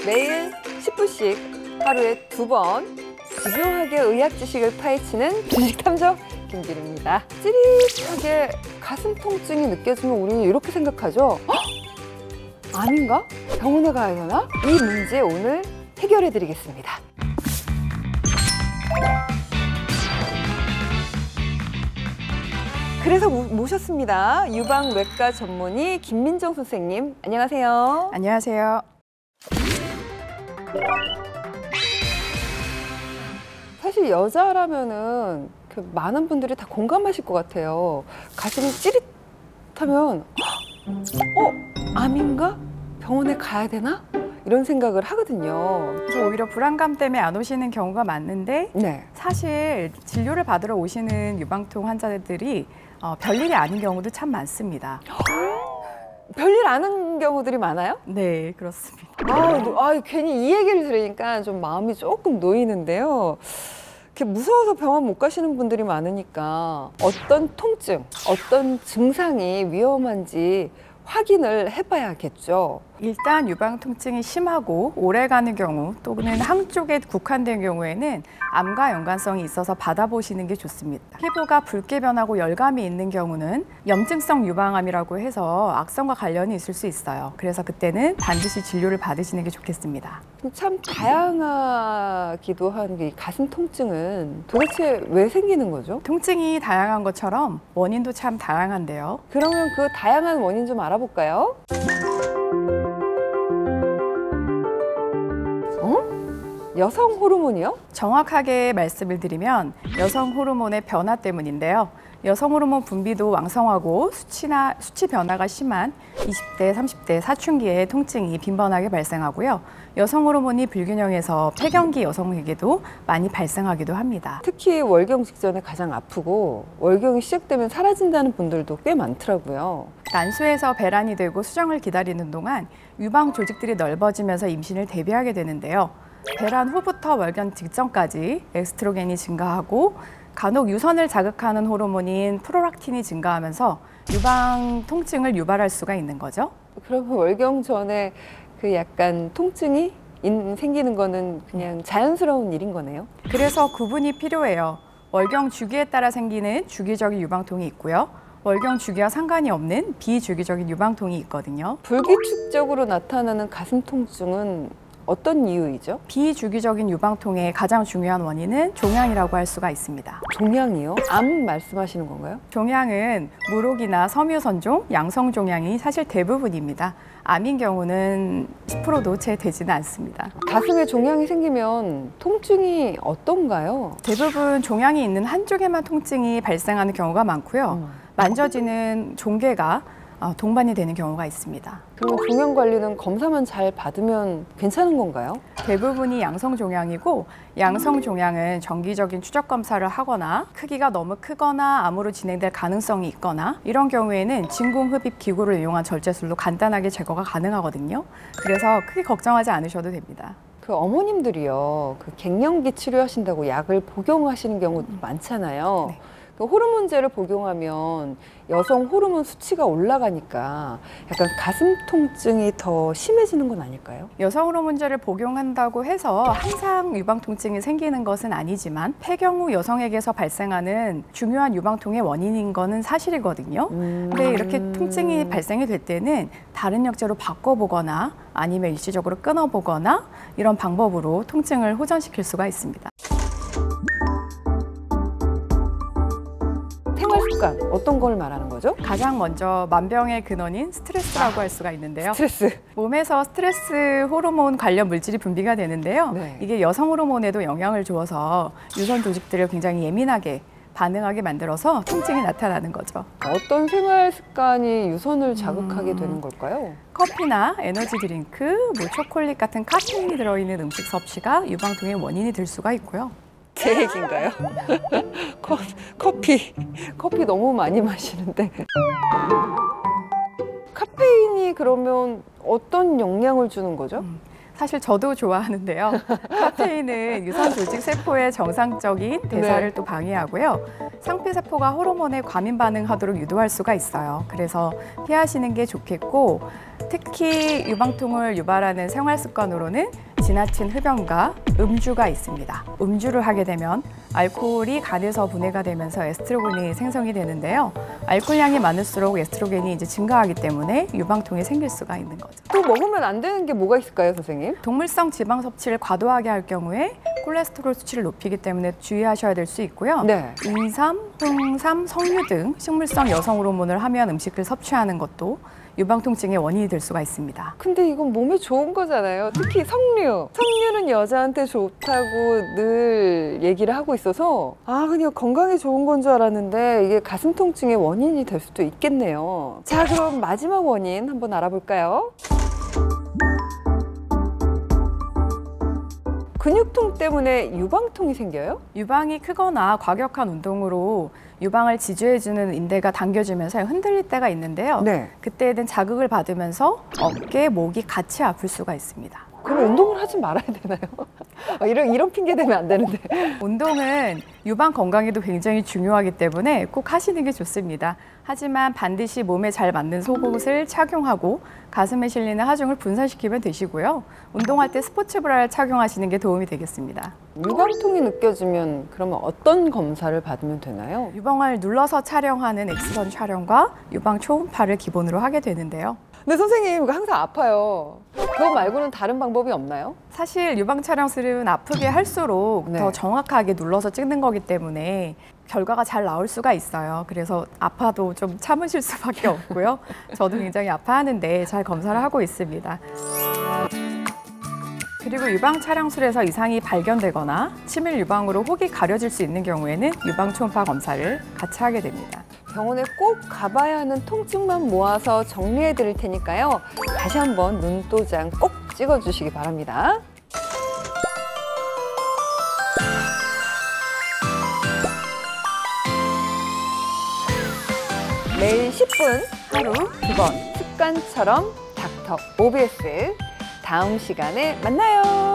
매일 10분씩 하루에 2번 집요하게 의학 지식을 파헤치는 지식탐정 김기루입니다. 찌릿하게 가슴 통증이 느껴지면 우리는 이렇게 생각하죠. 헉! 암인가? 병원에 가야 되나? 이 문제 오늘 해결해 드리겠습니다. 그래서 모셨습니다. 유방외과 전문의 김민정 선생님. 안녕하세요. 안녕하세요. 사실 여자라면은 많은 분들이 다 공감하실 것 같아요. 가슴이 찌릿하면 암인가? 병원에 가야 되나? 이런 생각을 하거든요. 그래서 오히려 불안감 때문에 안 오시는 경우가 많은데 네. 사실 진료를 받으러 오시는 유방통 환자들이 별일이 아닌 경우도 참 많습니다. 별일 아는 경우들이 많아요? 네, 그렇습니다. 괜히 이 얘기를 들으니까 좀 마음이 조금 놓이는데요. 이렇게 무서워서 병원 못 가시는 분들이 많으니까 어떤 통증, 어떤 증상이 위험한지 확인을 해봐야겠죠. 일단 유방 통증이 심하고 오래가는 경우 또는 한쪽에 국한된 경우에는 암과 연관성이 있어서 받아보시는 게 좋습니다. 피부가 붉게 변하고 열감이 있는 경우는 염증성 유방암이라고 해서 악성과 관련이 있을 수 있어요. 그래서 그때는 반드시 진료를 받으시는 게 좋겠습니다. 참 다양하기도 한 이 가슴 통증은 도대체 왜 생기는 거죠? 통증이 다양한 것처럼 원인도 참 다양한데요. 그러면 그 다양한 원인 좀 알아볼까요? 여성 호르몬이요? 정확하게 말씀을 드리면 여성 호르몬의 변화 때문인데요. 여성 호르몬 분비도 왕성하고 수치 변화가 심한 20대, 30대 사춘기에 통증이 빈번하게 발생하고요. 여성 호르몬이 불균형해서 폐경기 여성에게도 많이 발생하기도 합니다. 특히 월경 직전에 가장 아프고 월경이 시작되면 사라진다는 분들도 꽤 많더라고요. 난소에서 배란이 되고 수정을 기다리는 동안 유방 조직들이 넓어지면서 임신을 대비하게 되는데요. 배란 후부터 월경 직전까지 에스트로겐이 증가하고 간혹 유선을 자극하는 호르몬인 프로락틴이 증가하면서 유방 통증을 유발할 수가 있는 거죠. 그러면 월경 전에 그 약간 통증이 생기는 거는 그냥 자연스러운 일인 거네요? 그래서 구분이 필요해요. 월경 주기에 따라 생기는 주기적인 유방통이 있고요. 월경 주기와 상관이 없는 비주기적인 유방통이 있거든요. 불규칙적으로 나타나는 가슴 통증은 어떤 이유이죠? 비주기적인 유방통의 가장 중요한 원인은 종양이라고 할 수가 있습니다. 종양이요? 암 말씀하시는 건가요? 종양은 무록이나 섬유선종, 양성종양이 사실 대부분입니다. 암인 경우는 10%도 채 되지는 않습니다. 가슴에 종양이 생기면 통증이 어떤가요? 대부분 종양이 있는 한쪽에만 통증이 발생하는 경우가 많고요. 만져지는 종괴가 동반이 되는 경우가 있습니다. 그러면 종양 관리는 검사만 잘 받으면 괜찮은 건가요? 대부분이 양성종양이고 양성종양은 정기적인 추적 검사를 하거나 크기가 너무 크거나 암으로 진행될 가능성이 있거나 이런 경우에는 진공흡입 기구를 이용한 절제술로 간단하게 제거가 가능하거든요. 그래서 크게 걱정하지 않으셔도 됩니다. 그 어머님들이요, 그 갱년기 치료하신다고 약을 복용하시는 경우 많잖아요. 네. 호르몬제를 복용하면 여성 호르몬 수치가 올라가니까 약간 가슴 통증이 더 심해지는 건 아닐까요? 여성 호르몬제를 복용한다고 해서 항상 유방 통증이 생기는 것은 아니지만 폐경 후 여성에게서 발생하는 중요한 유방통의 원인인 거는 사실이거든요. 근데 이렇게 통증이 발생이 될 때는 다른 약제로 바꿔보거나 아니면 일시적으로 끊어보거나 이런 방법으로 통증을 호전시킬 수가 있습니다. 생활습관 어떤 걸 말하는 거죠? 가장 먼저 만병의 근원인 스트레스라고 할 수가 있는데요. 스트레스. 몸에서 스트레스 호르몬 관련 물질이 분비가 되는데요. 네. 이게 여성 호르몬에도 영향을 주어서 유선 조직들을 굉장히 예민하게 반응하게 만들어서 통증이 나타나는 거죠. 어떤 생활 습관이 유선을 자극하게 되는 걸까요? 커피나 에너지 드링크, 초콜릿 같은 카페인이 들어있는 음식 섭취가 유방통의 원인이 될 수가 있고요. 제 얘기인가요? 커피 너무 많이 마시는데. 카페인이 그러면 어떤 영향을 주는 거죠? 사실 저도 좋아하는데요. 카페인은 유선 조직 세포의 정상적인 대사를 네. 또 방해하고요. 상피세포가 호르몬에 과민 반응하도록 유도할 수가 있어요. 그래서 피하시는 게 좋겠고, 특히 유방통을 유발하는 생활 습관으로는 지나친 흡연과 음주가 있습니다. 음주를 하게 되면 알코올이 간에서 분해가 되면서 에스트로겐이 생성이 되는데요. 알코올량이 많을수록 에스트로겐이 이제 증가하기 때문에 유방통이 생길 수가 있는 거죠. 또 먹으면 안 되는 게 뭐가 있을까요, 선생님? 동물성 지방 섭취를 과도하게 할 경우에 콜레스테롤 수치를 높이기 때문에 주의하셔야 될 수 있고요. 네. 인삼, 홍삼, 석류 등 식물성 여성 호르몬을 함유한 음식을 섭취하는 것도 유방통증의 원인이 될 수가 있습니다. 근데 이건 몸에 좋은 거잖아요. 특히 석류. 석류는 여자한테 좋다고 늘 얘기를 하고 있어서 그냥 건강에 좋은 건 줄 알았는데 이게 가슴 통증의 원인이 될 수도 있겠네요. 자, 그럼 마지막 원인 한번 알아볼까요? 근육통 때문에 유방통이 생겨요? 유방이 크거나 과격한 운동으로 유방을 지주해주는 인대가 당겨지면서 흔들릴 때가 있는데요. 네. 그때는 자극을 받으면서 어깨, 목이 같이 아플 수가 있습니다. 그럼 운동을 하지 말아야 되나요? 이런 핑계 대면 안 되는데. 운동은 유방 건강에도 굉장히 중요하기 때문에 꼭 하시는 게 좋습니다. 하지만 반드시 몸에 잘 맞는 속옷을 착용하고 가슴에 실리는 하중을 분산시키면 되시고요. 운동할 때 스포츠 브라를 착용하시는 게 도움이 되겠습니다. 유방통이 느껴지면 그러면 어떤 검사를 받으면 되나요? 유방을 눌러서 촬영하는 엑스선 촬영과 유방 초음파를 기본으로 하게 되는데요. 근데 선생님, 이거 항상 아파요. 그거 말고는 다른 방법이 없나요? 사실 유방 촬영술은 아프게 할수록 네. 더 정확하게 눌러서 찍는 거기 때문에 결과가 잘 나올 수가 있어요. 그래서 아파도 좀 참으실 수밖에 없고요. 저도 굉장히 아파하는데 잘 검사를 하고 있습니다. 그리고 유방 촬영술에서 이상이 발견되거나 치밀 유방으로 혹이 가려질 수 있는 경우에는 유방 초음파 검사를 같이 하게 됩니다. 병원에 꼭 가봐야 하는 통증만 모아서 정리해 드릴 테니까요. 다시 한번 눈도장 꼭 찍어주시기 바랍니다. 매일 10분, 하루 2번, 습관처럼 닥터 OBS. 다음 시간에 만나요.